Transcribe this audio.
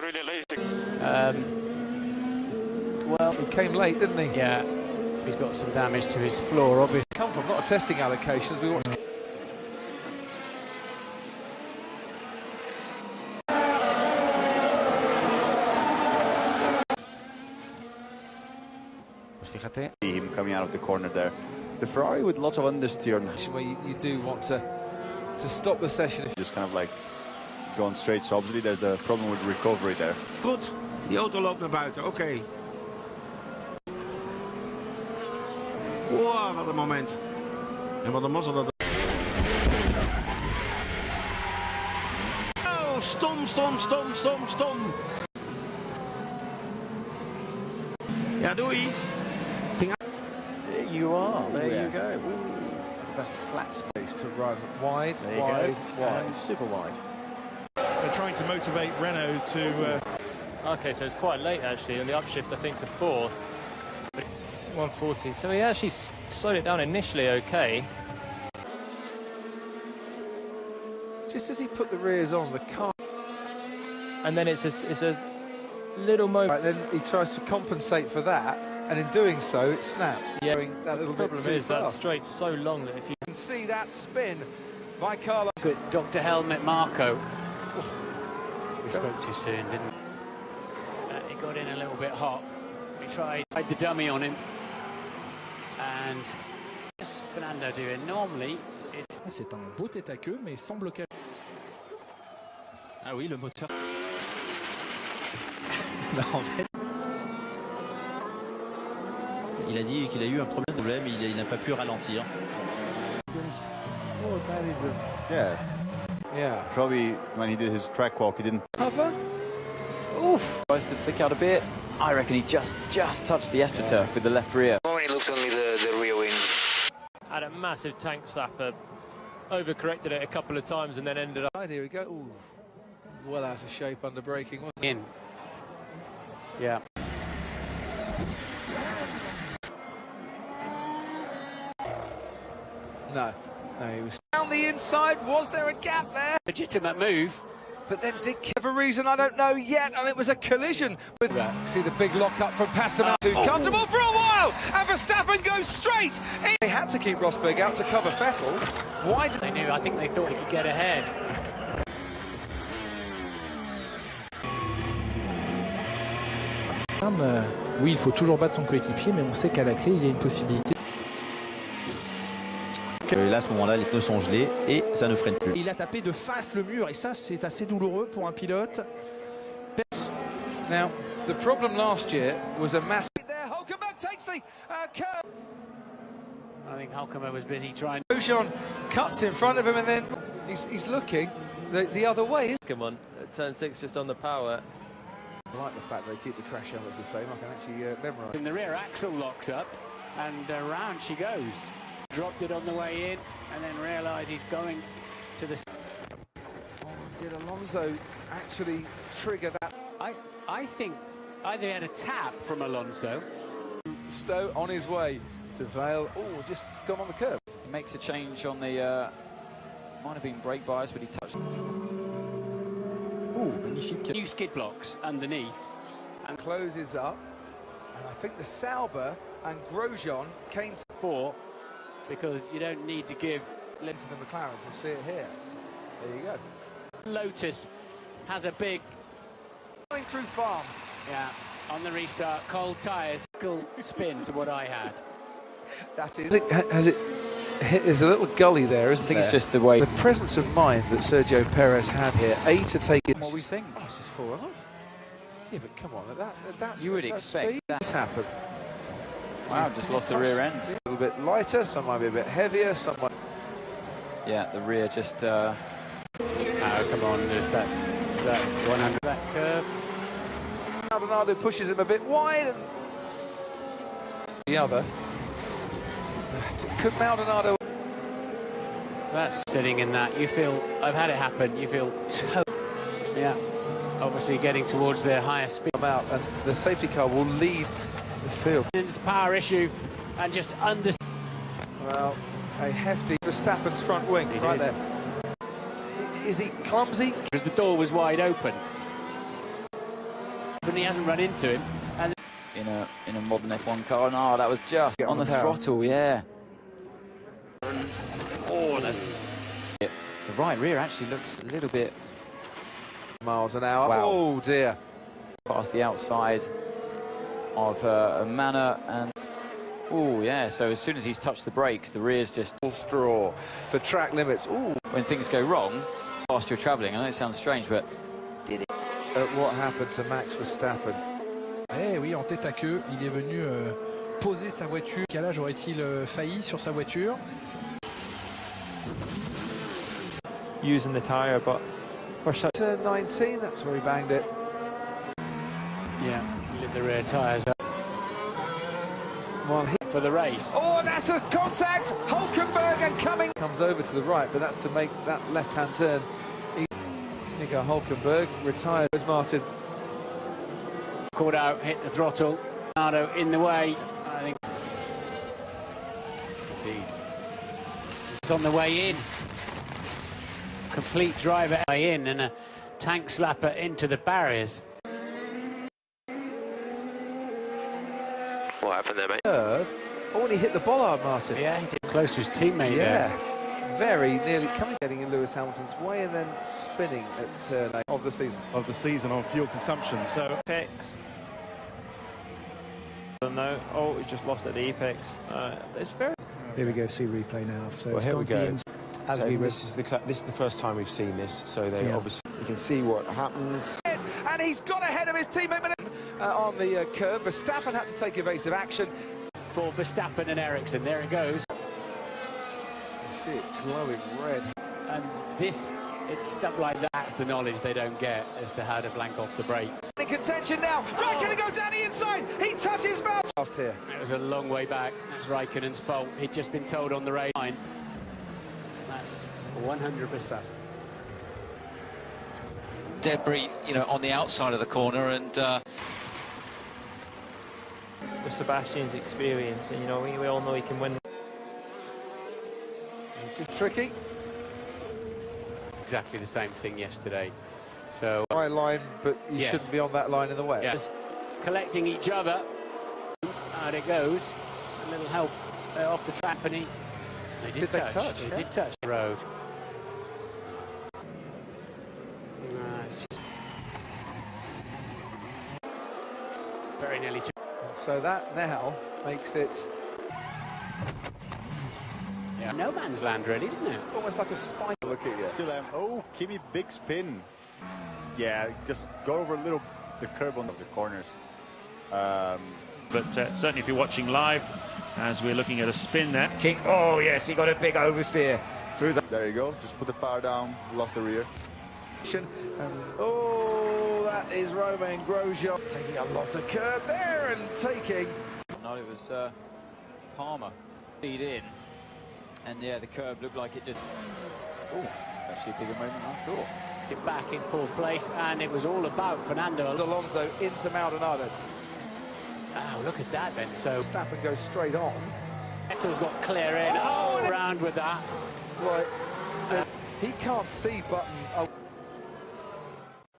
Really lazy. Well, he came late, didn't he? Yeah, he's got some damage to his floor, obviously. Come from a lot of testing allocations. We want. Fíjate. Him coming out of the corner there. The Ferrari with lots of understeer. Where you do want to stop the session if just kind of like going straight. So obviously there's a problem with recovery there. Goed, die auto loopt naar buiten, oké. Wow, wat een moment. En wat een mazzel dat... Oh, stom. Ja, doei. There you are, there you go. the flat space to run wide, wide, super wide. They're trying to motivate Renault to... Okay, so it's quite late actually on the upshift, I think, to fourth. 140, so he actually slowed it down initially okay. Just as he put the rears on, the car... And then it's a little moment. Right, then he tries to compensate for that, and in doing so, it snaps. Yeah, that the problem is that straight's so long that if you can see that spin by Carlos. But Dr. Helmet Marco. We spoke too soon, didn't we? He got in a little bit hot. We tried the dummy on him. And what's Fernando doing? Normally, it's... C'est un beau tête à queue, mais sans blocage. Ah oui, le moteur. Bah, en fait, il a dit qu'il a eu un problème, il n'a pas pu ralentir. Oh, that is a... Yeah. Probably when he did his track walk, he didn't cover. Oof. Tries to flick out a bit. I reckon he just touched the AstroTurf with the left rear. When he looks only the rear wing. had a massive tank slapper, overcorrected it a couple of times and then ended up... Right, here we go. Ooh. Well out of shape under braking, wasn't in. Yeah. No, he was down the inside. Was there a gap there? Legitimate move. But then did for a reason I don't know yet, and it was a collision with that. See the big lock up from Pastor too comfortable for a while, and Verstappen goes straight in. They had to keep Rosberg out to cover Vettel. Why did they knew? I think they thought he could get ahead. Oui, il faut toujours battre son coéquipier, mais on sait qu'à la clé, il y a une possibilité. Et là, à ce moment-là, les pneus sont gelés et ça ne freine plus. Il a tapé de face le mur, et ça, c'est assez douloureux pour un pilote. Now, the problem last year was a massive... There, Hulkenberg takes the curve. I think Hulkenberg was busy trying... Grosjean cuts in front of him, and then he's looking the other way. Come on, turn 6 just on the power. I like the fact they keep the crash helmets the same. I can actually memorise. And the rear axle locks up, and round she goes. Dropped it on the way in, and then realised he's going to the... Oh, did Alonso actually trigger that? I think either he had a tap from Alonso. Stowe on his way to Vale. Oh, just gone on the curb. He makes a change on the... might have been brake bias, but he touched... Oh, magnifique. New skid blocks underneath. And closes up. And I think the Sauber and Grosjean came to... 4, because you don't need to give... Into the McLarens, you'll see it here. There you go. Lotus has a big... Going through farm. Yeah, on the restart, cold tyres, cool spin to what I had. That is... Has it hit? There's a little gully there, isn't there? I think it's just the way... The presence of mind that Sergio Perez had here, to take it... What we think. Oh, this is 4 off. Yeah, but come on, that's you would expect speed. This happened. Wow, just lost the rear end. A little bit lighter, some might be a bit heavier, some might... Yeah, the rear just... Oh, come on, that's 100. That curve. Maldonado pushes him a bit wide, and... The other. Could Maldonado... That's sitting in that. You feel... I've had it happen. You feel... Yeah. Obviously getting towards their higher speed. Out, and the safety car will leave the field. It's a power issue, and just under... Well, a hefty Verstappen's front wing right there. Is he clumsy? Because the door was wide open. But he hasn't run into him. And in a modern F1 car. No, that was just on the throttle, yeah. oh, that's The right rear actually looks a little bit miles an hour. Wow. Oh dear. past the outside of Manor, and oh yeah, so as soon as he's touched the brakes, the rear's just Straw for track limits. Ooh. When things go wrong whilst you're travelling, I know it sounds strange, but did it? What happened to Max Verstappen? Eh oui, en tête à queue, il est venu poser sa voiture. Quel âge aurait-il failli sur sa voiture? Using the tyre, but for such Turn 19, that's where he banged it. yeah, lit the rear tyres up Well, for the race. oh, that's a contact! Hulkenberg and coming. Comes over to the right, but that's to make that left-hand turn. Nico Hulkenberg retired. There's Martin. Caught out, hit the throttle. Nardo in the way, I think. Indeed. It's on the way in. Complete driver way in and a tank slapper into the barriers. What happened there, mate? Oh, and he hit the bollard, Martin. Yeah, he did close to his teammate Yeah. there. Very nearly coming, getting in Lewis Hamilton's way and then spinning at turn 8 of the season. On fuel consumption. So apex. No, oh, he's just lost at the apex. It's very. Here we go, see replay now. So well, it's here we gone to the go. ins- as So we this is the first time we've seen this. So they obviously you can see what happens. And he's got ahead of his teammate on the curve. Verstappen had to take evasive action. For Verstappen and Ericsson, there it goes. You see it glowing red. And this, it's stuff like that. That's the knowledge they don't get as to how to blank off the brakes. In contention now. Raikkonen goes down the inside. He touches mouth. Last here. It was a long way back. That's Raikkonen's fault. He'd just been told on the race line. That's 100%. Debris, you know, on the outside of the corner, and With Sebastian's experience, and you know, we all know he can win. Which is tricky. Exactly the same thing yesterday. So High line, but you Yes. shouldn't be on that line in the wet. yes, collecting each other. Out it goes. A little help off the trap, and they did they touch. touch, They yeah? did touch the road. It's just very nearly. And so that now makes it Yeah. No man's land, really, didn't it? almost like a spike. Look at you. Still am. Oh, Kimi, big spin. Yeah, just go over a little the curb on the corners. But certainly, if you're watching live, as we're looking at a spin there. King. Oh, yes, he got a big oversteer through the... There you go. Just put the power down. Lost the rear. Oh, that is Romain Grosjean taking a lot of curb there and taking. no, it was Palmer feed in, and yeah, the curb looked like it just. Oh, actually a bigger moment than I thought. Get back in fourth place, and it was all about Fernando. Alonso into Maldonado. Oh, look at that then. So Verstappen goes straight on. Vettel's got clear in. Oh, around with that. Right. He can't see Button